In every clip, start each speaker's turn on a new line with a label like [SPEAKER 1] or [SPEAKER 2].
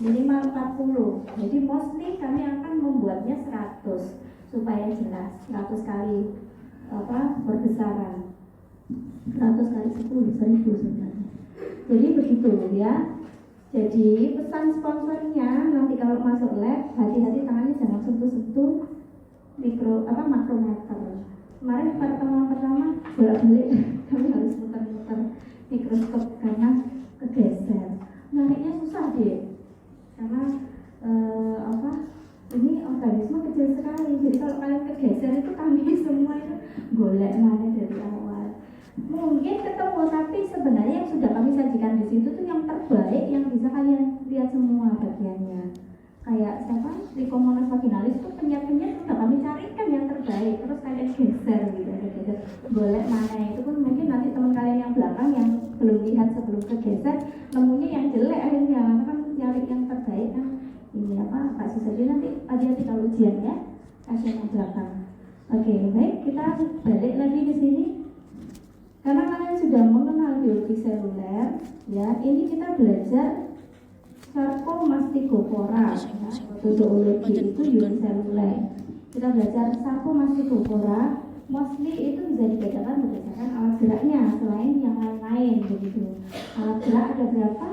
[SPEAKER 1] minimal 40. Jadi mostly kami akan membuatnya 100 supaya jelas, 100 kali perbesaran, 100 kali 10, 1000 sebenarnya. Jadi begitu ya. Jadi pesan sponsornya nanti kalau masuk lab, hati-hati tangannya jangan sentuh-sentuh makrometer. Kemarin pertemuan pertama bolak-balik kami harus muter-muter mikroskop karena kegeser. Nariknya susah deh, karena ini organisme kecil sekali. Jadi kalau kalian kegeser itu kami semua itu golek mana dari awal. Mungkin ketemu, tapi sebenarnya yang sudah kami sajikan di situ tuh yang terbaik yang bisa kalian lihat semua bagiannya. Kayak siapa? Trichomonas vaginalis tuh penyet-penyet sudah kami carikan yang terbaik, terus kalian geser gitu. Golek mana itu pun mungkin nanti teman kalian yang belakang yang belum lihat sebelum kegeser nemunya yang jelek akhirnya, karena kan cari yang terbaik kan. Ini Pak Susadi nanti hati-hati kalau ujian ya, kasih yang belakang. Oke, baik, kita balik lagi ke sini. Karena kalian sudah mengenal biologi seluler, ya, ini kita belajar Sarcomastikophora, ya, zoologi itu uniseluler. Kita belajar Sarcomastikophora, mostly itu bisa dibedakan berdasarkan alat geraknya, selain yang lain-lain begitu. Alat gerak ada berapa?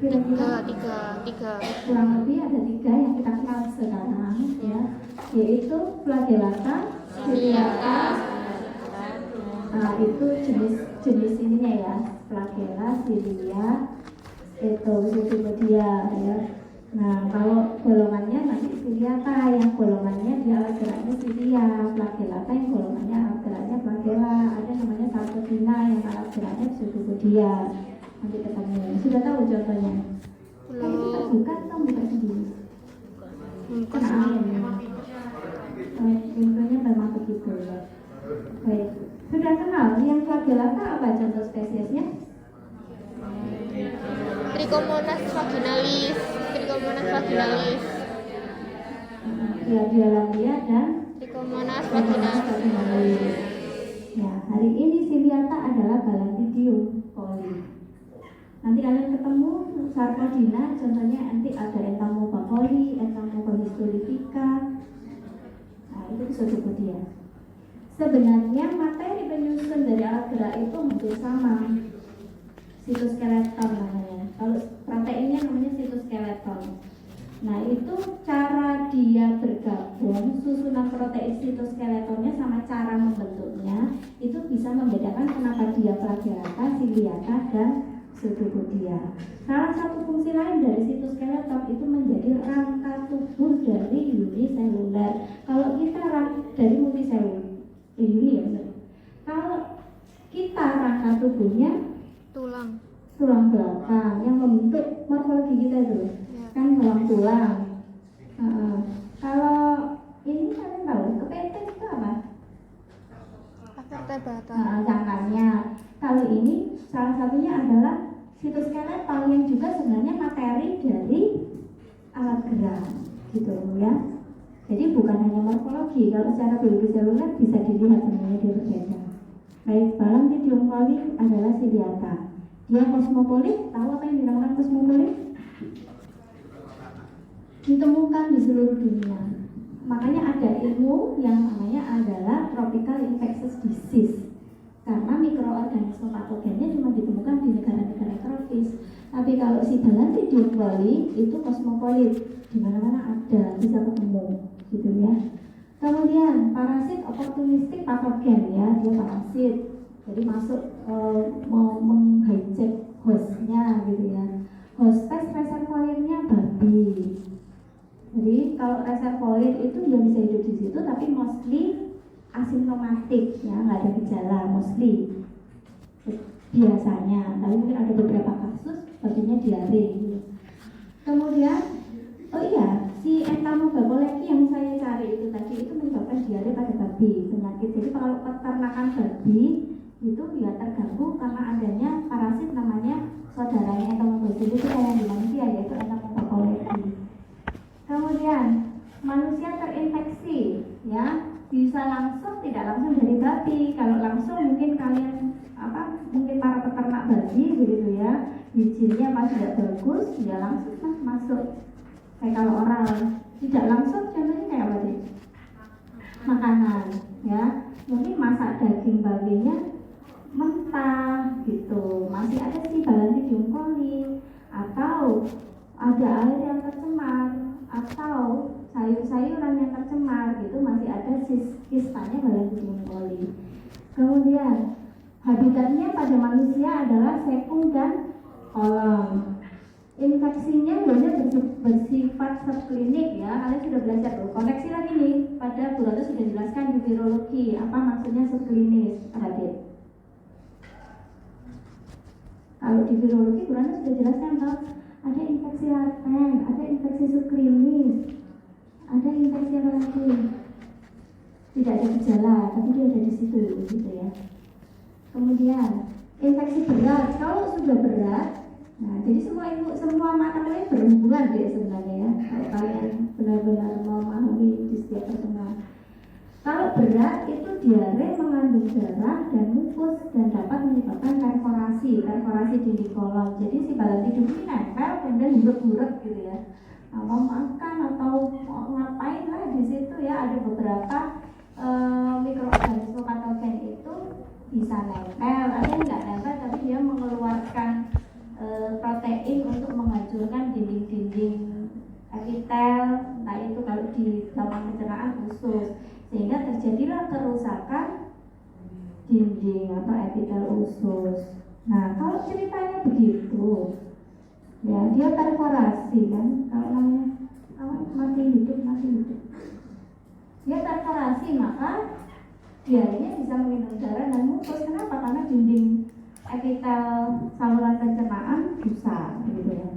[SPEAKER 1] Kira-kira
[SPEAKER 2] tiga.
[SPEAKER 1] Kurang lebih ada 3 yang kita kenal sekarang, ya, yaitu flagellata, ciliata. Nah, itu jenis ininya ya, flagella, cilia, itu pseudopodia ya. Nah, kalau golongannya nanti ciliata, yang golongannya dia alat geraknya cilia, flagellata yang golongannya alat geraknya flagella, ada namanya sarcodina yang alat geraknya pseudopodia. Nanti ketemu. Sudah tahu contohnya? Kalau kita buka, kita buka sendiri. Infonya memang begitu ya. Baik, sudah kenal yang flagellata apa contoh spesiesnya?
[SPEAKER 2] Trichomonas vaginalis.
[SPEAKER 1] Ya, Dialandia dan
[SPEAKER 2] Trichomonas vaginalis.
[SPEAKER 1] Ya, hari ini ciliata adalah Galantidium coli. Nanti kalian ketemu Sarcodina, contohnya nanti ada Entamoeba coli, Entamoeba histolytica. Nah, itu pseudopodia. Sebenarnya materi penyusun dari alat gerak itu hampir sama, sitoskeleton namanya. Kalau proteinnya namanya sitoskeleton. Nah, itu cara dia bergabung, susunan protein sitoskeletonnya sama cara membentuknya itu bisa membedakan kenapa dia flagellata, ciliata, dan pseudopodia. Salah satu fungsi lain dari sitoskeleton itu menjadi rangka tubuh dari uniseluler. Kalau kita dari multiseluler, ini ya benar. Kalau kita rangka tubuhnya
[SPEAKER 2] Tulang
[SPEAKER 1] belakang yang membentuk morfologi kita itu, ya, kan tulang. Kalau ini kalian tahu kepenting itu apa?
[SPEAKER 2] vertebrata.
[SPEAKER 1] Jangkarnya. Kalau ini salah satunya adalah sitoskeleton yang juga sebenarnya materi dari alat gerak, gitu ya. Jadi bukan hanya morfologi, kalau secara biologi seluler bisa dilihat sebenarnya dia berbeda. Baik, Galantidium coli adalah ciliata. Dia kosmopolit. Tahu apa yang dinamakan kosmopolit? Ditemukan di seluruh dunia. Makanya ada ilmu yang namanya adalah tropical infectious disease. Karena mikroorganisme patogennya cuma ditemukan di negara-negara tropis. Tapi kalau si Galantidium coli itu kosmopolit, di mana-mana ada, bisa ketemu, gitu ya. Kemudian parasit opportunistic patogen ya, dia parasit. Jadi masuk menghijack hostnya gitu ya. Hostes reservoirnya babi. Jadi kalau reservoir itu dia bisa hidup di situ, tapi mostly asimptomatik ya, nggak ada gejala mostly biasanya. Tapi mungkin ada beberapa kasus sepertinya diare. Gitu. Kemudian, oh iya, si Entamoeba coli yang saya cari itu tadi itu menyebabkan diare pada babi, penyakit. Jadi kalau peternakan babi itu ya terganggu karena adanya parasit namanya saudaranya Entamoeba itu yang di manusia, yaitu Entamoeba coli. Kemudian manusia terinfeksi ya, bisa langsung tidak langsung dari babi. Kalau langsung mungkin kalian mungkin para peternak anak bayi begitu ya, higiennya masih tidak bagus, ya langsung masuk. Kayak kalau oral tidak langsung, contohnya kayak apa sih? Makanan, ya. Mungkin masak daging babinya mentah gitu, masih ada sih Balantidium coli, atau ada air yang tercemar, atau sayur-sayuran yang tercemar gitu, masih ada kistanya Balantidium coli. Kemudian habitatnya pada manusia adalah sekung dan kolon. Infeksinya biasanya bersifat subklinik ya. Kalian sudah belajar tuh. Koneksi lagi nih, pada Bu Roto sudah jelaskan di virologi apa maksudnya subklinis. Perhatian. Kalau di virologi Bu Roto sudah jelaskan bahwa ada infeksi laten, ada infeksi subklinis, ada infeksi apa lagi? Tidak ada gejala, tapi dia ada di situ gitu ya. Kemudian infeksi berat, kalau sudah berat, nah jadi semua mata kalian berhubungan deh sebenarnya ya. Kalau kalian benar-benar mau memahami di setiap personal. Kalau berat itu diare mengandung darah dan mukus dan dapat menyebabkan perforasi dinding kolon. Jadi si Balantidium ini nempel kemudian huruf-huruf gitu ya. Nah, mau makan atau mau ngapain lah di situ ya, ada beberapa mikroorganisme patogen itu bisa nempel, ada yang nggak nempel tapi dia mengeluarkan protein untuk menghancurkan dinding-dinding epitel. Nah itu kalau di saluran pencernaan usus, sehingga terjadilah kerusakan dinding atau epitel usus. Nah kalau ceritanya begitu, ya dia perforasi kan, kalau namanya mati hidup. Dia perforasi, maka diarenya bisa mengandung darah dan mukus. Kenapa? Karena dinding epitel saluran pencernaan rusak gitu ya.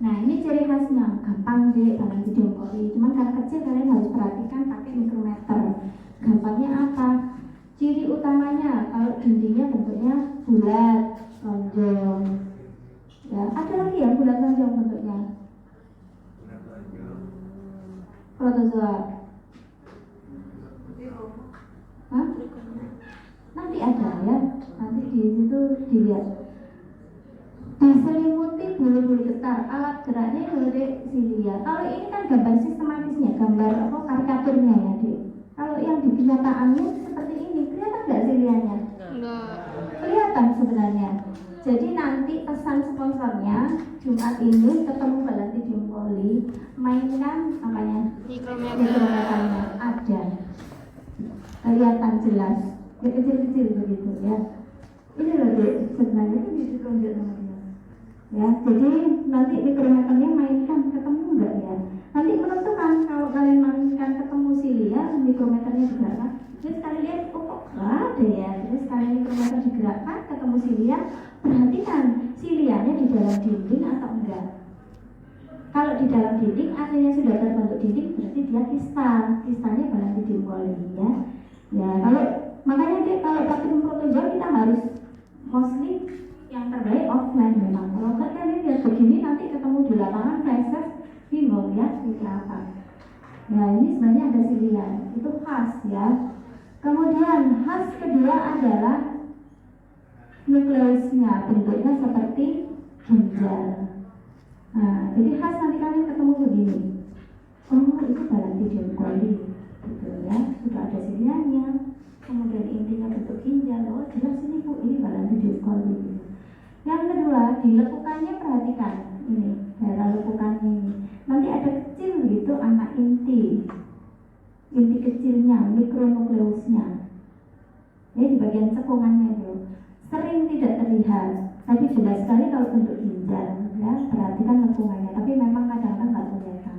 [SPEAKER 1] Nah ini ciri khasnya, gampang deh Balantidium coli. Cuman karena kecil kalian harus perhatikan pakai mikrometer. Gampangnya apa? Ciri utamanya kalau dindingnya bentuknya bulat, lonjong. Ya, ada lagi ya bulat lonjong bentuknya. Protozoa. Hah? Nanti ada ya, nanti di situ dilihat. Diselimuti bulu-bulu getah, alat geraknya dari silia. Kalau ini kan gambar sistematisnya, gambar apa karikaturnya ya, Dek. Kalau yang di kenyataannya seperti ini, kelihatan nggak silianya?
[SPEAKER 2] Enggak.
[SPEAKER 1] Kelihatan sebenarnya. Jadi nanti pesan sponsornya Jumat ini ketemu Balantidium coli, mainkan apanya? Mikrometernya ada. Kelihatan jelas, ya kecil-kecil begitu ya. Ini loh Dek, sebenarnya itu ditunjuk sama dia. Ya, jadi nanti mikrometernya mainkan, ketemu enggak ya? Nanti menentukan kalau kalian mainkan ketemu silia, mikrometernya digerakkan. Terus kalian lihat, oh kok enggak ada ya? Terus kalian mikrometer digerakkan, ketemu silia, perhatikan silianya di dalam dinding atau enggak. Kalau di dalam dinding, artinya sudah terbentuk dinding, berarti dia kistanya Balantidium coli ya. Ya, kalau makanya dia kalau pakai protozoa kita harus mostly yang terbaik offline memang. Kalau enggak kalian lihat begini nanti ketemu di lapangan feses bingung ya seperti apa. Ya ini sebenarnya ada silia, itu khas ya. Kemudian khas kedua adalah nukleusnya, bentuknya seperti ginjal. Nah, jadi khas nanti kalian ketemu begini. Oh itu Balantidium coli. Gitu ya, sudah ada silianya, kemudian intinya bentuk ginjal. Oh jelas ini Bu, ini Balantidium coli. Yang kedua, di lekukannya perhatikan ini, daerah lekukannya ini. Nanti ada kecil gitu anak inti kecilnya, mikronukleusnya. Ya di bagian cekungannya itu sering tidak terlihat, tapi jelas sekali kalau bentuk ginjal. Ya perhatikan lekukannya, tapi memang kadang-kadang nggak kelihatan.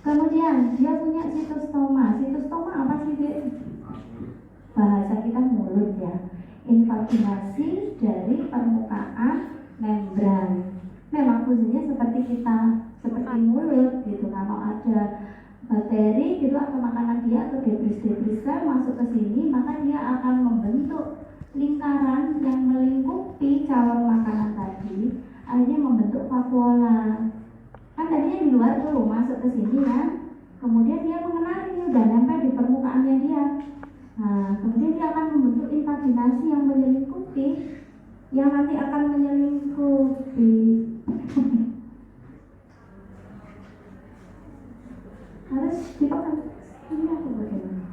[SPEAKER 1] Kemudian dia punya sitostoma. Sitostoma apa sih Dek? Bahasa kita mulut ya. Invaginasi dari permukaan membran. Memang fungsinya seperti mulut gitu. Kalau ada bakteri gitu atau makanan dia atau debris sel masuk ke sini, maka dia akan membentuk lingkaran yang melingkupi calon makanan tadi, akhirnya membentuk vakuola. Kan tadinya di luar tuh, masuk ke sini kan, kemudian dia mengenali, udah nempel di permukaannya dia. Nah, kemudian dia akan membentuk invaginasi yang menyelingkupi yang nanti akan menyelingkupi. Harus dipakai ini aku bagaimana?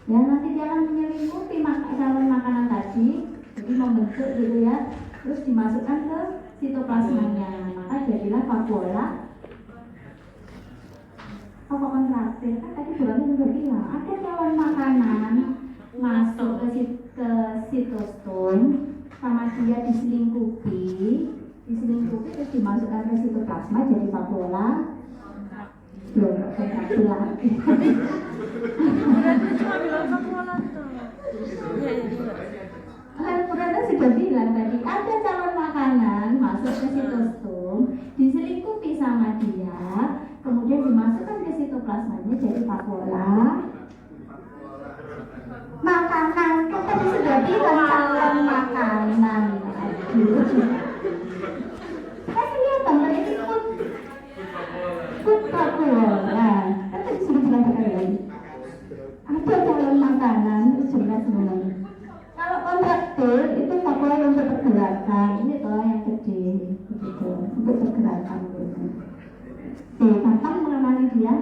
[SPEAKER 1] Ya nanti dia akan menyelingkupi calon makanan tadi, jadi membentuk gitu ya, terus dimasukkan ke sitoplasmanya, maka jadilah vakuola. Apa kontraktil? Kan tadi bulannya sudah bilang ada calon makanan masuk ke sitostom, sama dia diselingkupi terus dimasukkan ke sitoplasma jadi vakuola. Belum kontraktil lagi.
[SPEAKER 3] Berarti cuma bilang vakuola tuh.
[SPEAKER 1] Purana sudah bilang tadi ada calon makanan masuk ke sitostom, diselingkupi sama dia, kemudian dimasukkan ke sitoplasmanya jadi vakuola makanan. Kan tadi sudah bilang calon makanan. Kan kelihatan tadi food vakuola. Kan tadi sudah bilang berkali-kali ada calon makanan, jelas semua. Kalau kontraktil itu vakuola untuk pergerakan, ini toh yang gede, begitu, untuk pergerakan gitu. Gampang mengenali dia.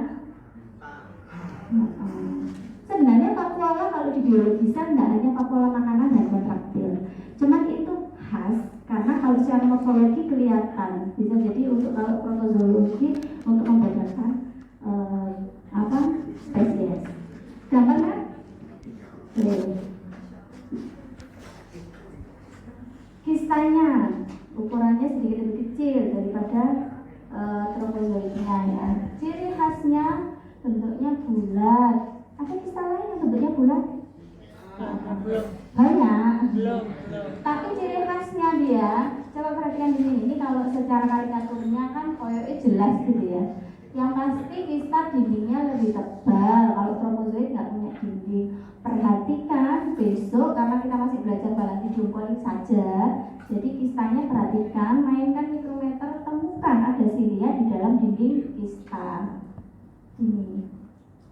[SPEAKER 1] Sebenarnya vakuola kalau di biologisan tidak hanya vakuola makanan dan kontraktil, cuman itu khas karena kalau secara morfologi kelihatan. Bisa jadi untuk kalau protozoologi untuk membedakan spesies. Gampang kan? Kistanya ukurannya sedikit lebih kecil daripada tropozoidnya ya. Ciri khasnya bentuknya bulat. Ada kista lain yang bentuknya bulat? Banyak. Tapi ciri khasnya dia, coba perhatikan di sini. Ini kalau secara karikaturnya kan koyoknya jelas gitu ya. Yang pasti kista dindingnya lebih tebal. Kalau tropozoid nggak punya dinding. Perhatikan besok karena kita masih belajar balantidium coli saja. Jadi kistanya perhatikan, mainkan mikrometer, temukan ada silia di dalam dinding kista. Ini.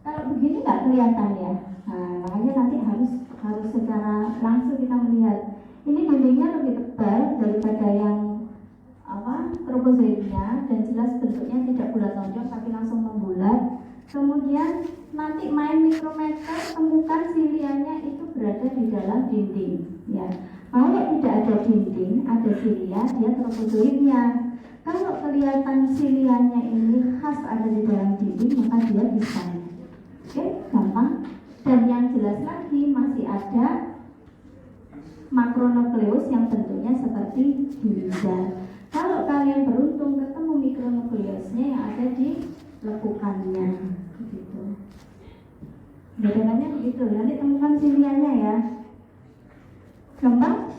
[SPEAKER 1] Kalau begini nggak kelihatan ya. Nah, makanya nanti harus secara langsung kita melihat. Ini dindingnya lebih tebal daripada yang tropozoidnya, dan jelas bentuknya tidak bulat tonjong tapi langsung membulat. Kemudian nanti main mikrometer, temukan silianya itu berada di dalam dinding ya. Kalau tidak ada dinding, ada silia, dia tropozoidnya. Kalau kelihatan silianya ini khas ada di dalam dinding, maka dia kistanya. Oke, gampang. Dan yang jelas lagi masih ada makronukleus yang bentuknya seperti ginjal. Kalau kalian beruntung ketemu mikronukleusnya yang ada di lekukannya, begitu. Bedanya begitu. Nanti temukan silianya ya. Gampang?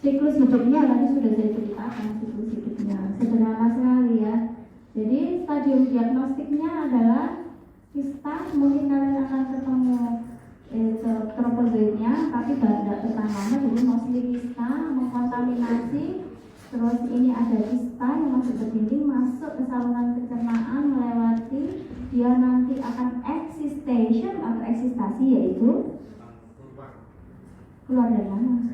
[SPEAKER 1] Siklus hidupnya tadi sudah saya ceritakan siklus hidupnya. Sederhana sekali ya. Jadi stadium diagnostiknya adalah kista. Mungkin kalian akan ketemu tropozoidnya, tapi tidak bertahan lama. Jadi mostly kista mengkontaminasi. Terus ini ada kista yang masuk ke dinding, masuk ke saluran pencernaan, melewati, dia nanti akan existation atau eksistasi, yaitu keluar dari mana?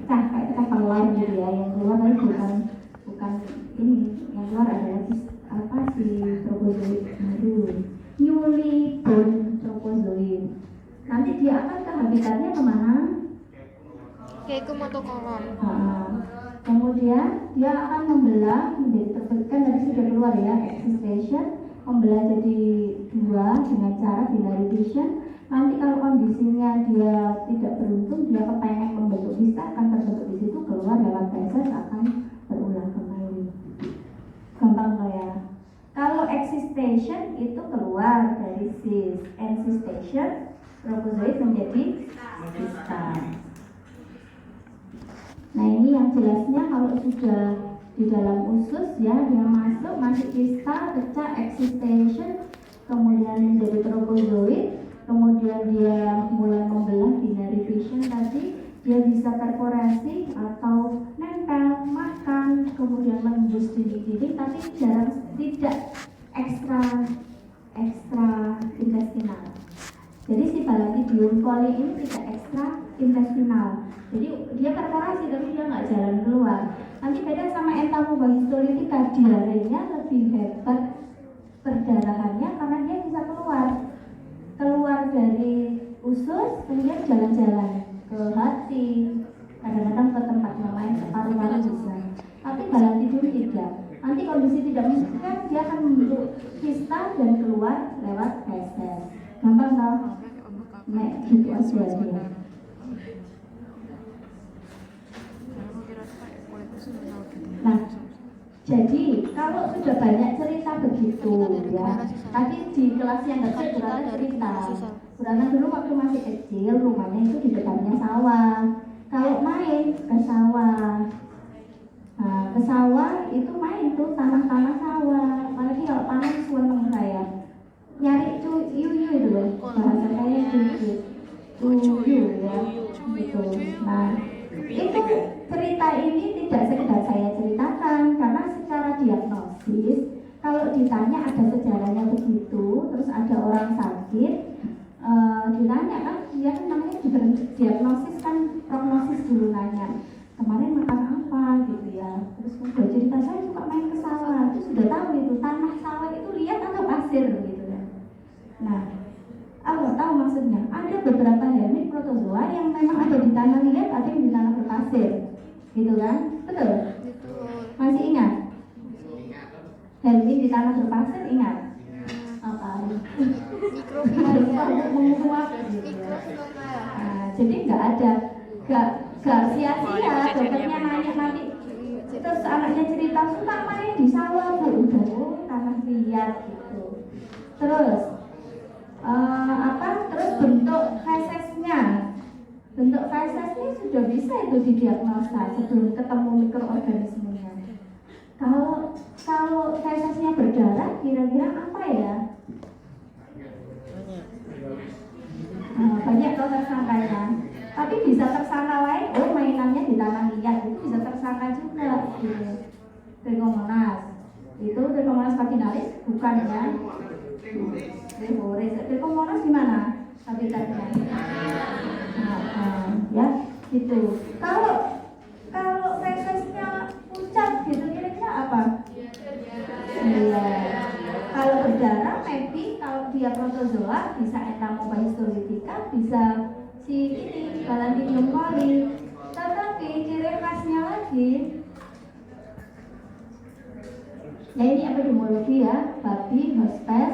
[SPEAKER 1] Kayak kita keluar gitu ya, yang keluar tapi bukan ini, yang keluar adalah si tropozoid baru, newly born tropozoid. Nanti dia akan ke habitatnya kemana?
[SPEAKER 2] Kayak ke motokolon.
[SPEAKER 1] Kemudian dia akan membelah menjadi terbentukkan tadi sudah keluar ya, existation, membelah jadi dua dengan cara binary fission. Nanti kalau kondisinya dia tidak beruntung, dia kepengen membentuk kista, akan terbentuk di situ, keluar lewat feses, akan berulang kembali. Gampang kok ya. Kalau existation itu keluar dari cis, encystation, tropozoid menjadi kista. Nah ini yang jelasnya kalau sudah di dalam usus ya, dia masuk kista, pecah, existation, kemudian menjadi tropozoid, kemudian dia mulai membelah binary fission tadi, dia bisa perforasi atau nempel, makan, kemudian menembus dinding-dinding, tapi tidak ekstra intestinal. Jadi si Balantidium coli ini tidak ekstra intestinal. Jadi dia perforasi tapi dia nggak jalan keluar. Nanti beda sama Entamoeba-histolytica, diarenya lebih hebat perdarahannya karena dia bisa keluar dari usus, kemudian jalan-jalan ke hati, kadang-kadang ke tempat yang lain, ke paru-paru bisa. Tapi Balantidium tidak. Nanti kondisi tidak memungkinkan dia akan membentuk kista dan keluar lewat feses. Gampang tau? Nek gitu aja ya. Nah, jadi kalau sudah banyak cerita begitu ya, tadi di kelas yang dekat Burana cerita, Burana dulu waktu masih kecil rumahnya itu di depannya sawah. Kalau main ke sawah, nah, ke sawah itu main tuh tanah-tanah sawah, apalagi kalau panas seneng saya nyari yuyu itu loh, bahasa saya yuyu ya, gitu. Nah, itu cerita ini tidak sekedar saya ceritakan karena secara diagnosis kalau ditanya ada sejarahnya begitu, terus ada orang sakit ditanya kan dia kan namanya diagnosis kan, prognosis dulu nanya kemarin makan apa gitu ya, terus udah cerita saya suka main ke sawah, itu sudah tahu itu tanah sawah itu liat atau pasir gitu ya. Nah, aku tahu maksudnya ada beberapa hermit protozoa yang memang ada di tanah liat, ada yang di tanah berpasir gitu kan, betul? Masih ingat? Hermit di tanah berpasir ingat? Apa? Menguap gitu ya. Nah, jadi nggak ada, nggak sia-sia dokternya nanya nanti terus anaknya cerita suka main di sawah bu, udah tanah liat gitu. Terus terus bentuk fesesnya sudah bisa itu didiagnosa sebelum ketemu mikroorganismenya. Kalau fesesnya berdarah kira-kira apa ya? Banyak kalau tersangkanya, tapi bisa tersangka lain, mainannya di tanah liat itu bisa tersangka juga gitu. Trichomonas itu Trichomonas vaginalis bukan ya? Trichomonas di mana habitatnya? Ya gitu. Kalau fesesnya pucat gitu kira-kira apa? Iya. Kalau berdarah, maybe kalau dia protozoa bisa Entamoeba-histolytica, bisa si ini Balantidium coli. Tetapi ciri khasnya lagi, ya ini epidemiologi ya, babi, hospes,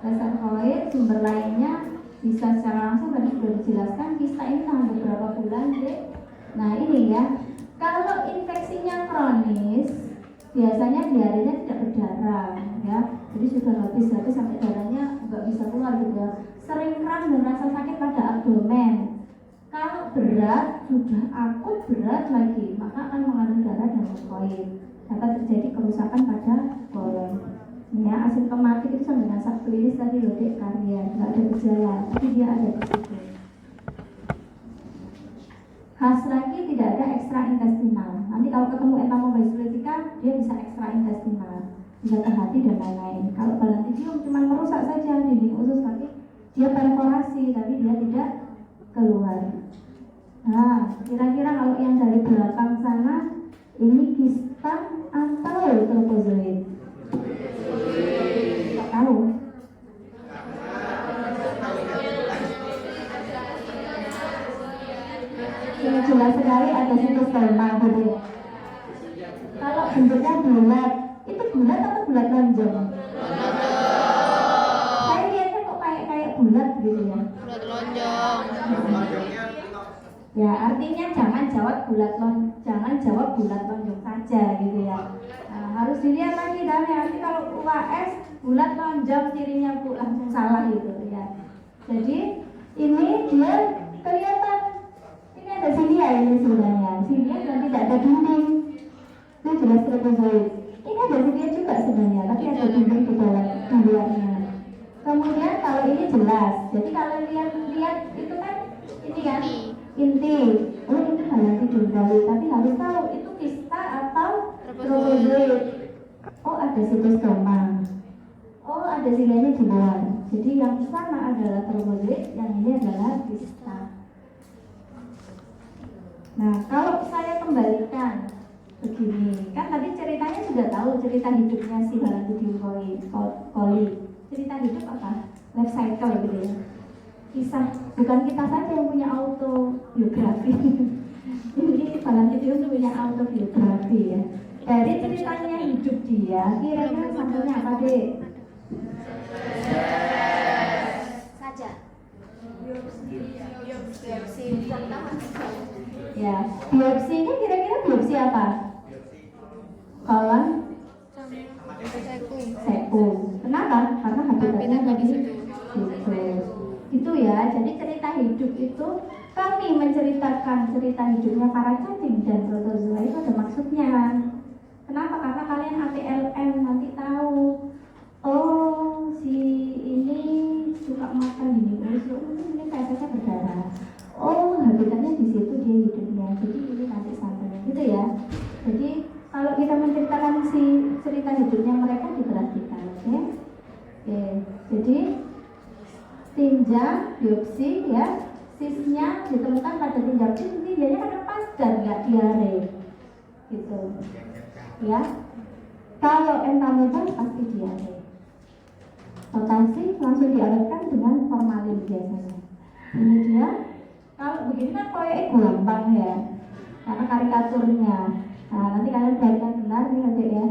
[SPEAKER 1] reservoir, sumber lainnya bisa secara langsung tadi sudah dijelaskan. Kista ini tahan beberapa bulan deh. Nah ini ya, kalau infeksinya kronis biasanya diarenya tidak berdarah ya, jadi sudah habis sampai darahnya nggak bisa keluar gitu ya. Sering kram dan rasa sakit pada abdomen. Kalau berat, sudah akut berat lagi, maka akan mengandung darah dan mukoid. Dapat terjadi kerusakan pada kolon. Ya, asimptomatik itu sama dengan subklinis tadi loh dek, karya nggak ada gejala, tapi dia ada di situ. Khas lagi tidak ada ekstra intestinal. Nanti kalau ketemu Entamoeba-histolytica dia bisa ekstra intestinal, bisa ke hati dan lain-lain. Kalau Balantidium cuma merusak saja dinding usus, tapi dia perforasi, tapi dia tidak keluar. Nah, kira-kira kalau yang dari belakang sana ini kista atau tropozoid? Tak tahu. Ini jelas sekali ada sitostoma gitu. Kalau bentuknya bulat, itu bulat atau bulat lonjong? Saya lihatnya kok kayak bulat gitu ya.
[SPEAKER 2] Bulat lonjong.
[SPEAKER 1] Ya artinya jangan jawab bulat lonjong saja gitu ya. Nah, harus dilihat lagi nanti kalau UAS bulat lonjong cirinya bu langsung salah gitu ya. Jadi ini dia kelihatan. Ada silia ini sebenarnya, silia dan tidak ada dinding. Itu jelas tropozoid. Ini ada silia juga sebenarnya, tapi ada dinding di luarnya. Kemudian kalau ini jelas, jadi kalau lihat itu kan ini kan inti. Oh itu Balantidium coli, tapi harus tahu itu kista atau tropozoid. Oh ada sitostoma. Oh ada silianya di luar. Jadi yang sana adalah karbohidrat, yang ini adalah pista. Nah, kalau saya kembalikan begini, kan tadi ceritanya sudah tahu cerita hidupnya si Balakuddin Koli. Cerita hidup apa? Life cycle gitu ya. Kisah, bukan kita saja yang punya autobiografi. Ini Balakuddin punya autobiografi ya. Dari ceritanya hidup dia, kira-kira sampelnya apa deh?
[SPEAKER 2] Saja. Biopsi pertama.
[SPEAKER 1] Ya, biopsinya kira-kira biopsi apa? Kolon sekung. Kenapa? Karena habitatnya tadi gitu. Itu ya. Jadi cerita hidup itu kami menceritakan cerita hidupnya para cacing dan protozoa itu ada maksudnya. Kenapa? Karena kalian ATLM nanti tahu. Oh, si ini suka makan ini, ini fesesnya berdarah. Oh, habitatnya di situ dia hidupnya. Jadi ini nanti sampelnya gitu ya. Jadi kalau kita menceritakan si cerita hidupnya mereka diperhatikan, oke? Oke. Jadi tinja biopsi ya, sisnya ditemukan pada tinja biopsi, ini dia kan padar nggak diare, gitu. Ya. Kalau entameba pasti diare. Potensi langsung dialertkan dengan formalin biasanya. Ini dia. Kalau begini kan proyeknya gampang ya, karena karikaturnya. Nah, nanti kalian perhatikan benar nih adik ya.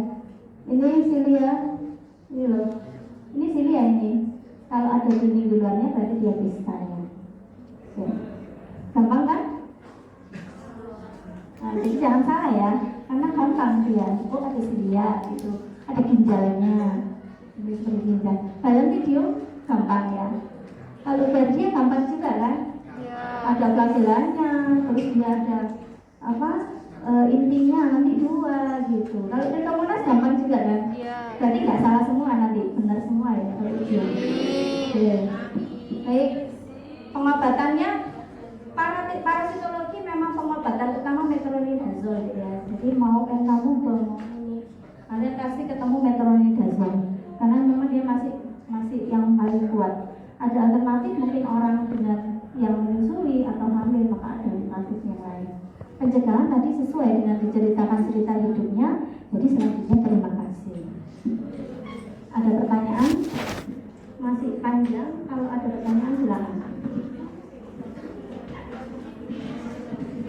[SPEAKER 1] Ini silia, ini loh. Ini silia ini. Kalau ada benih di luarnya berarti dia pistanya. Oke. Gampang kan? Nah, jadi jangan salah ya, karena gampang dia. Oh, ada silia gitu, ada ginjalnya. Ini seperti ginjal. Dalam video gampang ya. Kalau gajinya gampang juga kan? Ada flagellanya, terus dia ada apa intinya nanti 2 gitu. Kalau Trichomonas gampang juga kan? Berarti nggak salah semua nanti, benar semua ya kalau itu. Oke. Baik, pengobatannya parasitologi memang pengobatan utama metronidazole ya. Jadi mau entameba mau ini kalian kasih ketemu metronidazole karena memang dia masih yang paling kuat. Ada alternatif mungkin orang dengan yang menyusui atau hamil, maka ada alternatif yang lain. Pencegahan tadi sesuai dengan diceritakan cerita hidupnya. Jadi selanjutnya terima kasih. Ada pertanyaan? Masih panjang. Kalau ada pertanyaan silakan.